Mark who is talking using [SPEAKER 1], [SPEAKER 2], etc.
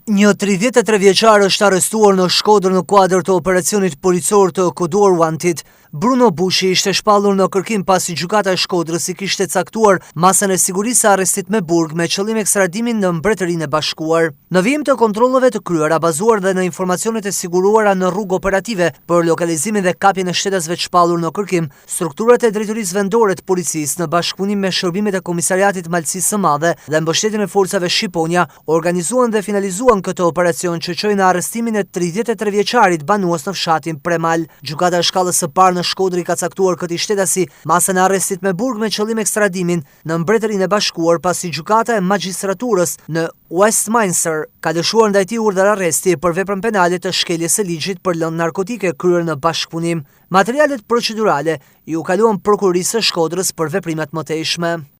[SPEAKER 1] Një 33 vjeçar është arrestuar në Shkodër në kuadër të operacionit policor të koduar Wanted. Bruno Bushi ishte shpallur në kërkim pasi gjykata e Shkodrës i kishte caktuar masën e sigurisë arrestit me burg me qëllim ekstradimin në Mbretërinë e Bashkuar. Në vijim të kontrolleve të kryera bazuar dhe në informacionet e siguruara në rrugë operative për lokalizimin dhe kapjen e shtetasve të shpallur në kërkim, strukturat e drejtorisë vendore të policisë në bashkëpunim me shërbimet e Komisariatit Malësisë së Madhe dhe mbështetjen e forcave shqiponja organizuan dhe finalizuan këtë operacion që çoi në arrestimin e 33 vjeçarit banues në fshatin Premal. Gjykata e shkallës së parë në Shkodër ka caktuar këtij shtetasi masën e arrestit me burg me qëllim ekstradimin në Mbretërinë e Bashkuar pasi gjykata e magjistraturës në Westminster ka dëshuar ndaj tij urdhër arresti për veprën penale të shkeljes së ligjit për lëndë narkotike kryer në bashkëpunim. Materialet procedurale ju kaluan prokurorisë së Shkodrës për veprimet mëtejshme.